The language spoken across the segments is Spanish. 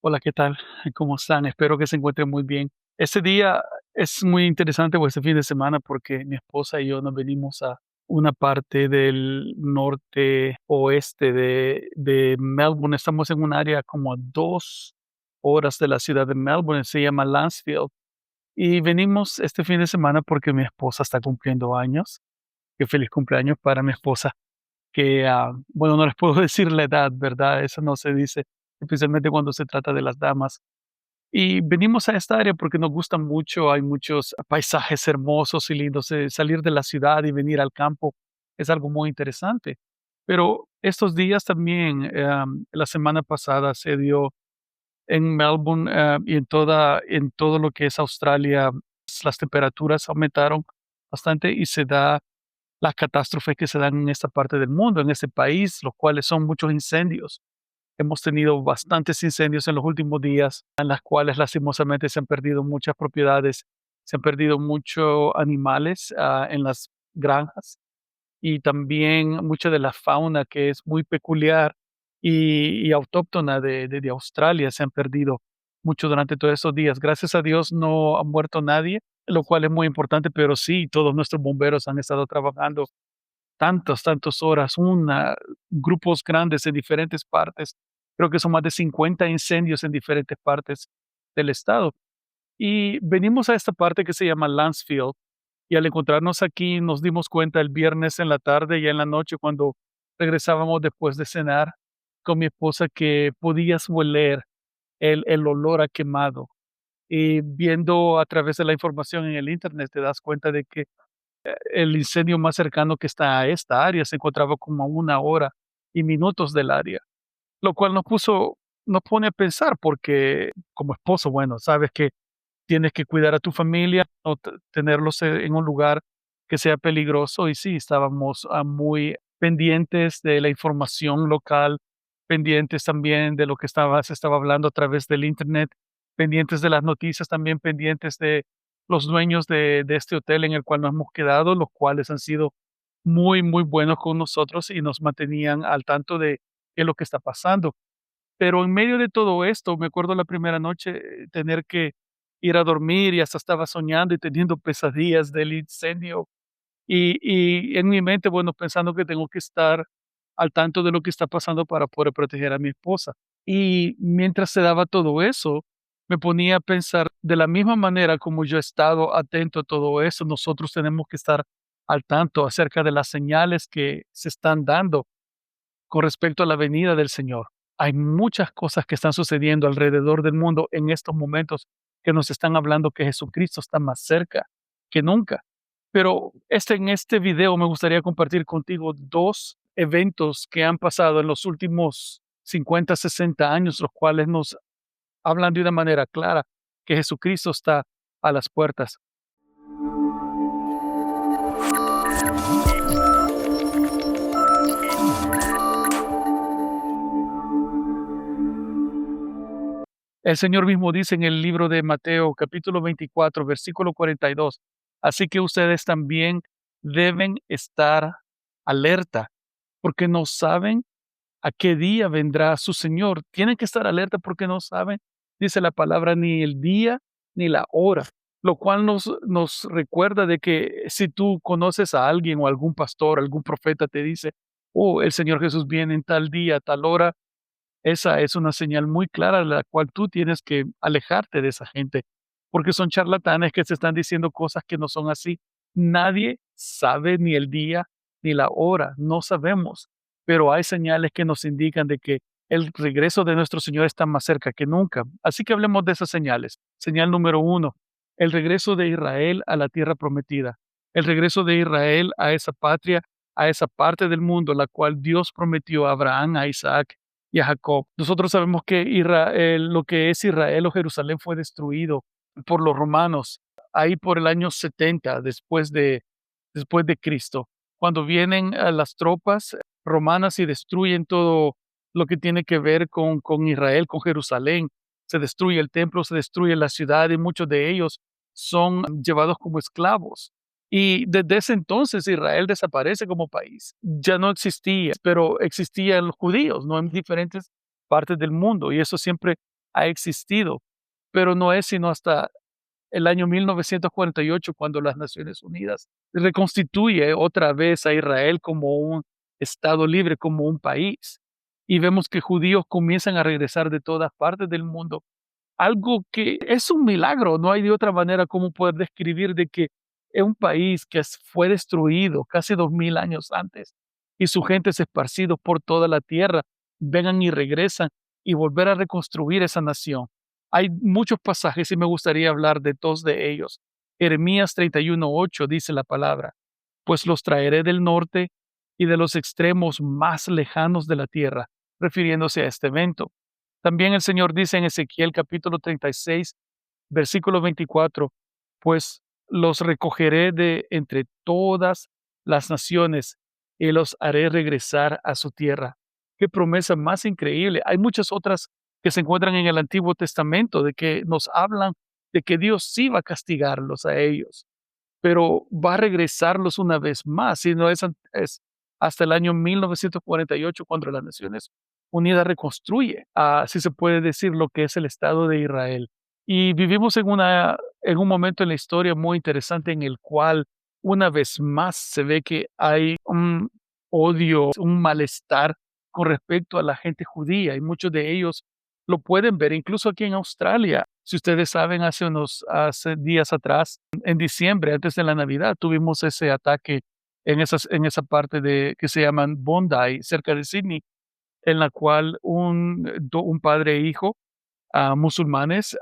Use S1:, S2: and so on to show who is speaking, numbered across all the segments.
S1: Hola, ¿qué tal? ¿Cómo están? Espero que se encuentren muy bien. Este día es muy interesante, pues, este fin de semana, porque mi esposa y yo nos venimos a una parte del norte oeste de Melbourne. Estamos en un área como a 2 horas de la ciudad de Melbourne, se llama Lancefield. Y venimos este fin de semana porque mi esposa está cumpliendo años. Qué feliz cumpleaños para mi esposa, que, bueno, no les puedo decir la edad, ¿verdad? Eso no se dice, especialmente cuando se trata de las damas. Y venimos a esta área porque nos gusta mucho, hay muchos paisajes hermosos y lindos, salir de la ciudad y venir al campo es algo muy interesante. Pero estos días también, la semana pasada se dio en Melbourne, y en todo lo que es Australia, las temperaturas aumentaron bastante y se da las catástrofes que se dan en esta parte del mundo, en este país, los cuales son muchos incendios. Hemos tenido bastantes incendios en los últimos días, en las cuales lastimosamente se han perdido muchas propiedades, se han perdido muchos animales en las granjas y también mucha de la fauna que es muy peculiar y autóctona de Australia se han perdido mucho durante todos estos días. Gracias a Dios no ha muerto nadie, lo cual es muy importante, pero sí, todos nuestros bomberos han estado trabajando tantas horas, grupos grandes en diferentes partes. Creo que son más de 50 incendios en diferentes partes del estado. Y venimos a esta parte que se llama Lancefield, y al encontrarnos aquí nos dimos cuenta el viernes en la tarde y en la noche cuando regresábamos después de cenar con mi esposa que podías oler el olor a quemado. Y viendo a través de la información en el internet te das cuenta de que el incendio más cercano que está a esta área se encontraba como a 1 hora y minutos del área, lo cual nos pone a pensar porque como esposo, bueno, sabes que tienes que cuidar a tu familia, no tenerlos en un lugar que sea peligroso. Y sí, estábamos muy pendientes de la información local, pendientes también de lo que se estaba hablando a través del internet, pendientes de las noticias, también pendientes de los dueños de este hotel en el cual nos hemos quedado, los cuales han sido muy buenos con nosotros y nos mantenían al tanto de qué es lo que está pasando. Pero en medio de todo esto, me acuerdo la primera noche, tener que ir a dormir y hasta estaba soñando y teniendo pesadillas del incendio. Y en mi mente, bueno, pensando que tengo que estar al tanto de lo que está pasando para poder proteger a mi esposa. Y mientras se daba todo eso, me ponía a pensar de la misma manera como yo he estado atento a todo eso, nosotros tenemos que estar al tanto acerca de las señales que se están dando con respecto a la venida del Señor. Hay muchas cosas que están sucediendo alrededor del mundo en estos momentos que nos están hablando que Jesucristo está más cerca que nunca. Pero en este video me gustaría compartir contigo dos eventos que han pasado en los últimos 50, 60 años, los cuales nos hablan de una manera clara que Jesucristo está a las puertas. El Señor mismo dice en el libro de Mateo, capítulo 24, versículo 42, así que ustedes también deben estar alerta, porque no saben a qué día vendrá su Señor. Tienen que estar alerta porque no saben, dice la palabra, ni el día ni la hora, lo cual nos recuerda de que si tú conoces a alguien o algún pastor, algún profeta te dice, oh, el Señor Jesús viene en tal día, tal hora, esa es una señal muy clara de la cual tú tienes que alejarte de esa gente, porque son charlatanes que te están diciendo cosas que no son así. Nadie sabe ni el día ni la hora, no sabemos, pero hay señales que nos indican de que el regreso de nuestro Señor está más cerca que nunca. Así que hablemos de esas señales. Señal número uno, el regreso de Israel a la tierra prometida, el regreso de Israel a esa patria, a esa parte del mundo, la cual Dios prometió a Abraham, a Isaac y a Jacob. Nosotros sabemos que lo que es Israel o Jerusalén fue destruido por los romanos ahí por el año 70 después de Cristo, cuando vienen las tropas romanas y destruyen todo lo que tiene que ver con Israel, con Jerusalén. Se destruye el templo, se destruye la ciudad y muchos de ellos son llevados como esclavos. Y desde ese entonces Israel desaparece como país. Ya no existía, pero existían los judíos, ¿no? En diferentes partes del mundo. Y eso siempre ha existido, pero no es sino hasta el año 1948 cuando las Naciones Unidas reconstituye otra vez a Israel como un estado libre, como un país. Y vemos que judíos comienzan a regresar de todas partes del mundo, algo que es un milagro, no hay de otra manera como poder describir de que es un país que fue destruido casi 2000 años antes y su gente es esparcido por toda la tierra, vengan y regresan y volver a reconstruir esa nación. Hay muchos pasajes y me gustaría hablar de dos de ellos. Jeremías 31:8 dice la palabra, pues los traeré del norte y de los extremos más lejanos de la tierra, refiriéndose a este evento. También el Señor dice en Ezequiel capítulo 36, versículo 24, pues los recogeré de entre todas las naciones y los haré regresar a su tierra. Qué promesa más increíble. Hay muchas otras que se encuentran en el Antiguo Testamento de que nos hablan de que Dios sí va a castigarlos a ellos, pero va a regresarlos una vez más, y no es hasta el año 1948 cuando las Naciones Unidas reconstruye, si se puede decir, lo que es el Estado de Israel. Y vivimos en un momento en la historia muy interesante en el cual una vez más se ve que hay un odio, un malestar con respecto a la gente judía, y muchos de ellos lo pueden ver, incluso aquí en Australia. Si ustedes saben, hace días atrás, en diciembre, antes de la Navidad, tuvimos ese ataque en esa parte que se llaman Bondi, cerca de Sydney, en la cual un padre e hijo, musulmanes,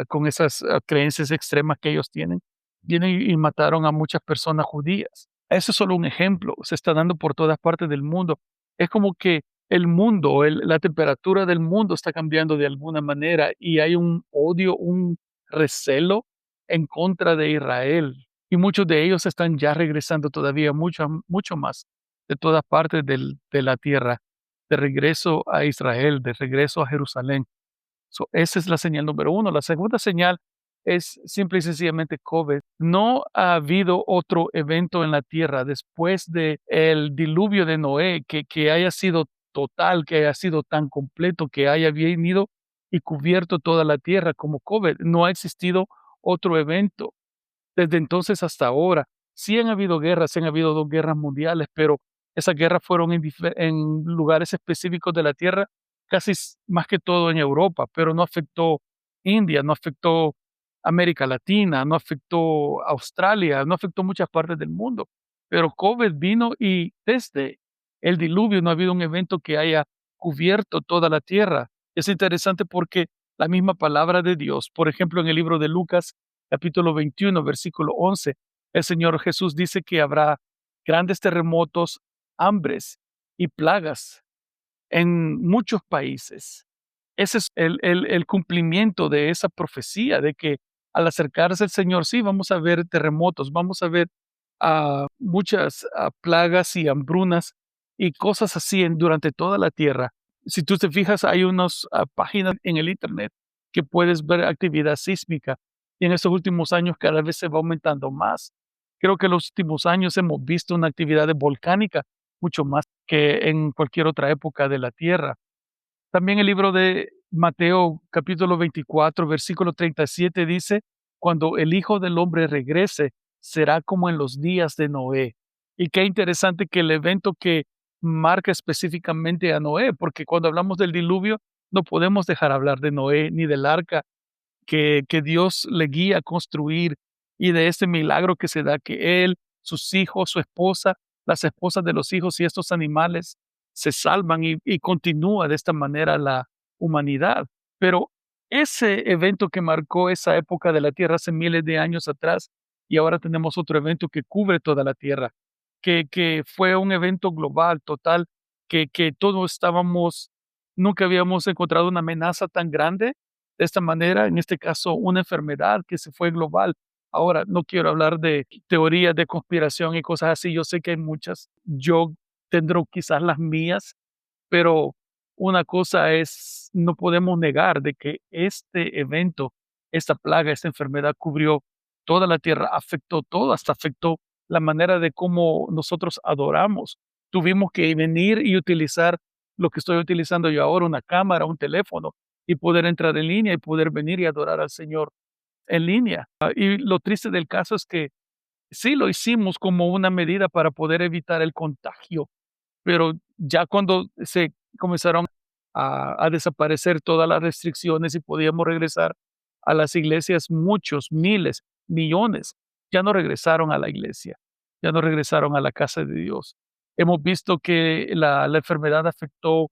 S1: con esas creencias extremas que ellos tienen, vienen y mataron a muchas personas judías. Eso es solo un ejemplo, se está dando por todas partes del mundo. Es como que el mundo, la temperatura del mundo está cambiando de alguna manera y hay un odio, un recelo en contra de Israel. Y muchos de ellos están ya regresando todavía mucho más de todas partes de la tierra, de regreso a Israel, de regreso a Jerusalén. Esa es la señal número uno. La segunda señal es simple y sencillamente COVID. No ha habido otro evento en la tierra después del diluvio de Noé que haya sido total, que haya sido tan completo, que haya venido y cubierto toda la tierra como COVID. No ha existido otro evento desde entonces hasta ahora. Sí han habido guerras, sí han habido dos guerras mundiales, pero esas guerras fueron en lugares específicos de la Tierra, casi más que todo en Europa, pero no afectó India, no afectó América Latina, no afectó Australia, no afectó muchas partes del mundo. Pero COVID vino y desde el diluvio no ha habido un evento que haya cubierto toda la Tierra. Es interesante porque la misma palabra de Dios, por ejemplo, en el libro de Lucas, capítulo 21, versículo 11, el Señor Jesús dice que habrá grandes terremotos, hambres y plagas en muchos países. Ese es el cumplimiento de esa profecía de que al acercarse el Señor, sí, vamos a ver terremotos, vamos a ver muchas plagas y hambrunas y cosas así durante toda la tierra. Si tú te fijas, hay unas páginas en el Internet que puedes ver actividad sísmica y en estos últimos años cada vez se va aumentando más. Creo que en los últimos años hemos visto una actividad volcánica mucho más que en cualquier otra época de la tierra. También el libro de Mateo, capítulo 24, versículo 37 dice, cuando el Hijo del Hombre regrese, será como en los días de Noé. Y qué interesante que el evento que marca específicamente a Noé, porque cuando hablamos del diluvio, no podemos dejar hablar de Noé ni del arca que Dios le guía a construir y de este milagro que se da que él, sus hijos, su esposa, las esposas de los hijos y estos animales se salvan y continúa de esta manera la humanidad. Pero ese evento que marcó esa época de la tierra hace miles de años atrás y ahora tenemos otro evento que cubre toda la tierra, que fue un evento global, total, que todos estábamos, nunca habíamos encontrado una amenaza tan grande de esta manera, en este caso, una enfermedad que se fue global. Ahora, no quiero hablar de teorías de conspiración y cosas así, yo sé que hay muchas, yo tendré quizás las mías, pero una cosa es, no podemos negar de que este evento, esta plaga, esta enfermedad cubrió toda la tierra, afectó todo, hasta afectó la manera de cómo nosotros adoramos. Tuvimos que venir y utilizar lo que estoy utilizando yo ahora, una cámara, un teléfono, y poder entrar en línea y poder venir y adorar al Señor en línea. Y lo triste del caso es que sí lo hicimos como una medida para poder evitar el contagio, pero ya cuando se comenzaron a desaparecer todas las restricciones y podíamos regresar a las iglesias, muchos, miles, millones, ya no regresaron a la iglesia, ya no regresaron a la casa de Dios. Hemos visto que la enfermedad afectó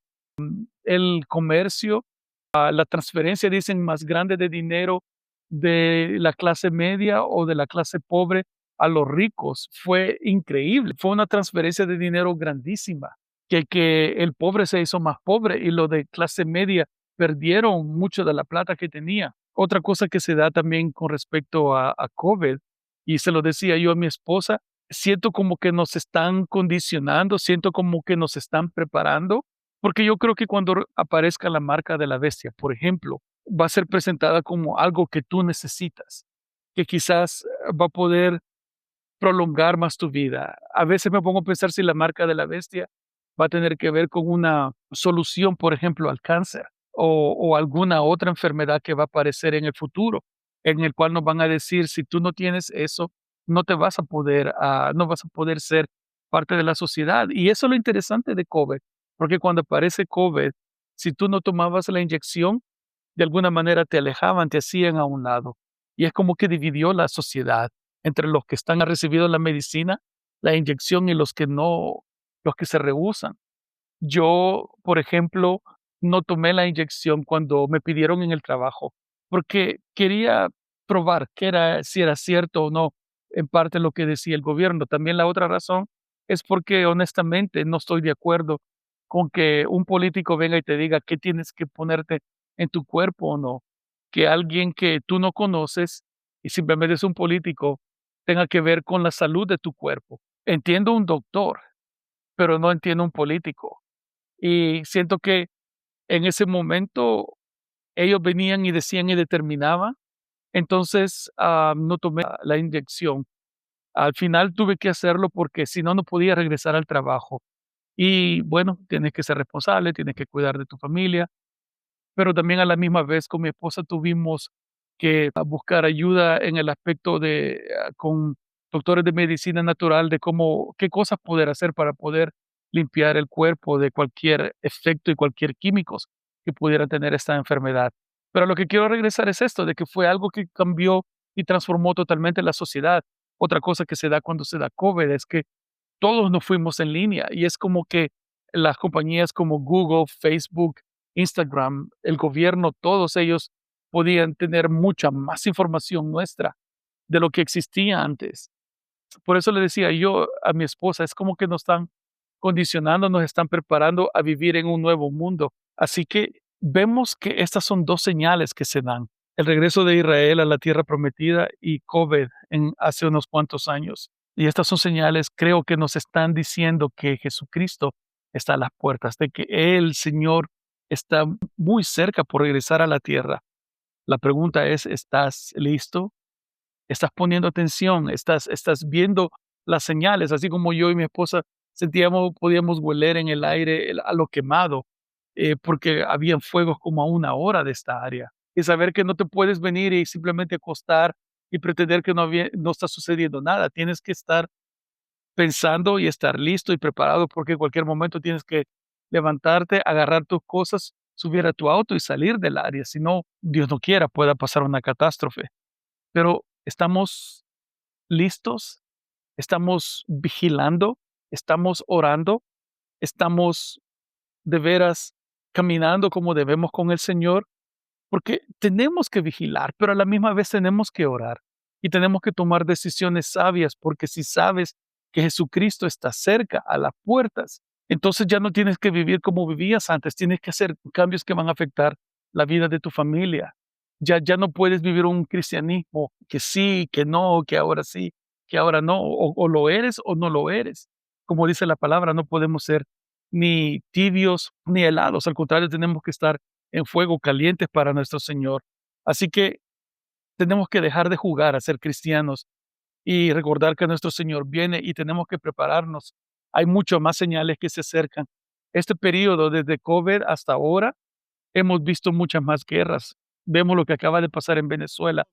S1: el comercio, la transferencia, dicen, más grande de dinero de la clase media o de la clase pobre a los ricos. Fue increíble, fue una transferencia de dinero grandísima, que el pobre se hizo más pobre y los de clase media perdieron mucho de la plata que tenía. Otra cosa que se da también con respecto a COVID, y se lo decía yo a mi esposa, siento como que nos están condicionando, siento como que nos están preparando, porque yo creo que cuando aparezca la marca de la bestia, por ejemplo, va a ser presentada como algo que tú necesitas, que quizás va a poder prolongar más tu vida. A veces me pongo a pensar si la marca de la bestia va a tener que ver con una solución, por ejemplo, al cáncer o alguna otra enfermedad que va a aparecer en el futuro, en el cual nos van a decir, si tú no tienes eso, no te vas a poder, no vas a poder ser parte de la sociedad. Y eso es lo interesante de COVID, porque cuando aparece COVID, si tú no tomabas la inyección, de alguna manera te alejaban, te hacían a un lado. Y es como que dividió la sociedad entre los que están recibiendo la medicina, la inyección y los que no, los que se rehúsan. Yo, por ejemplo, no tomé la inyección cuando me pidieron en el trabajo, porque quería probar qué era, si era cierto o no, en parte lo que decía el gobierno. También la otra razón es porque honestamente no estoy de acuerdo con que un político venga y te diga qué tienes que ponerte en tu cuerpo o no. Que alguien que tú no conoces y simplemente es un político tenga que ver con la salud de tu cuerpo. Entiendo un doctor, pero no entiendo un político. Y siento que en ese momento ellos venían y decían y determinaban, entonces, no tomé la inyección. Al final tuve que hacerlo porque si no, no podía regresar al trabajo. Y bueno, tienes que ser responsable, tienes que cuidar de tu familia, pero también a la misma vez con mi esposa tuvimos que buscar ayuda en el aspecto de, con doctores de medicina natural, de cómo, qué cosas poder hacer para poder limpiar el cuerpo de cualquier efecto y cualquier químicos que pudiera tener esta enfermedad. Pero lo que quiero regresar es esto, de que fue algo que cambió y transformó totalmente la sociedad. Otra cosa que se da cuando se da COVID es que todos nos fuimos en línea y es como que las compañías como Google, Facebook, Instagram, el gobierno, todos ellos podían tener mucha más información nuestra de lo que existía antes. Por eso le decía yo a mi esposa, es como que nos están condicionando, nos están preparando a vivir en un nuevo mundo. Así que vemos que estas son dos señales que se dan. El regreso de Israel a la tierra prometida y COVID en hace unos cuantos años. Y estas son señales, creo que nos están diciendo que Jesucristo está a las puertas, de que el Señor está muy cerca por regresar a la tierra. La pregunta es, ¿estás listo? ¿Estás poniendo atención? ¿Estás viendo las señales? Así como yo y mi esposa sentíamos, podíamos hueler en el aire a lo quemado, porque habían fuegos como a una hora de esta área. Y saber que no te puedes venir y simplemente acostar y pretender que no está sucediendo nada. Tienes que estar pensando y estar listo y preparado porque en cualquier momento tienes que levantarte, agarrar tus cosas, subir a tu auto y salir del área. Si no, Dios no quiera, pueda pasar una catástrofe. Pero estamos listos, estamos vigilando, estamos orando, estamos de veras caminando como debemos con el Señor, porque tenemos que vigilar, pero a la misma vez tenemos que orar y tenemos que tomar decisiones sabias, porque si sabes que Jesucristo está cerca, a las puertas, entonces ya no tienes que vivir como vivías antes, tienes que hacer cambios que van a afectar la vida de tu familia. Ya no puedes vivir un cristianismo que sí, que no, que ahora sí, que ahora no, o lo eres o no lo eres. Como dice la palabra, no podemos ser ni tibios ni helados, al contrario, tenemos que estar en fuego calientes para nuestro Señor. Así que tenemos que dejar de jugar a ser cristianos y recordar que nuestro Señor viene y tenemos que prepararnos. Hay mucho más señales que se acercan. Este periodo desde COVID hasta ahora Hemos visto muchas más guerras. Vemos lo que acaba de pasar en Venezuela.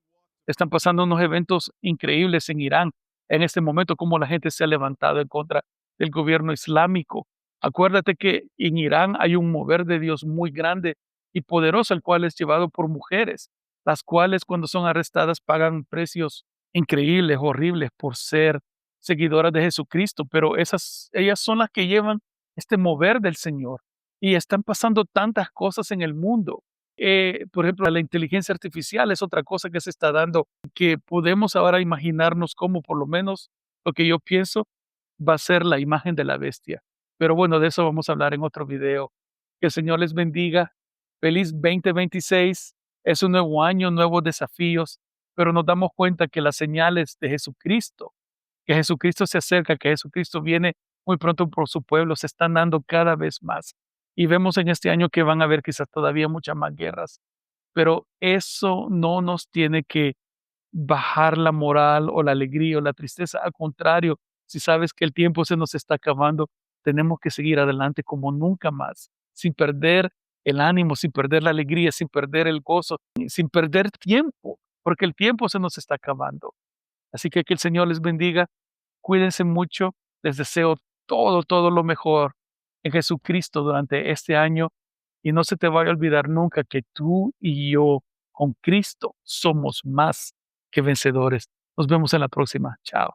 S1: Están pasando unos eventos increíbles en Irán en este momento, cómo la gente se ha levantado en contra del gobierno islámico. Acuérdate que en Irán hay un mover de Dios muy grande y poderoso, el cual es llevado por mujeres, las cuales cuando son arrestadas pagan precios increíbles, horribles por ser seguidoras de Jesucristo, pero ellas son las que llevan este mover del Señor y están pasando tantas cosas en el mundo. Por ejemplo, la inteligencia artificial es otra cosa que se está dando, que podemos ahora imaginarnos cómo, por lo menos, lo que yo pienso va a ser la imagen de la bestia. Pero bueno, de eso vamos a hablar en otro video. Que el Señor les bendiga. Feliz 2026. Es un nuevo año, nuevos desafíos, pero nos damos cuenta que las señales de Jesucristo, que Jesucristo se acerca, que Jesucristo viene muy pronto por su pueblo, se están dando cada vez más. Y vemos en este año que van a haber quizás todavía muchas más guerras, pero eso no nos tiene que bajar la moral o la alegría o la tristeza. Al contrario, si sabes que el tiempo se nos está acabando, tenemos que seguir adelante como nunca más, sin perder el ánimo, sin perder la alegría, sin perder el gozo, sin perder tiempo, porque el tiempo se nos está acabando. Así que el Señor les bendiga, cuídense mucho, les deseo todo, todo lo mejor en Jesucristo durante este año y no se te vaya a olvidar nunca que tú y yo con Cristo somos más que vencedores. Nos vemos en la próxima. Chao.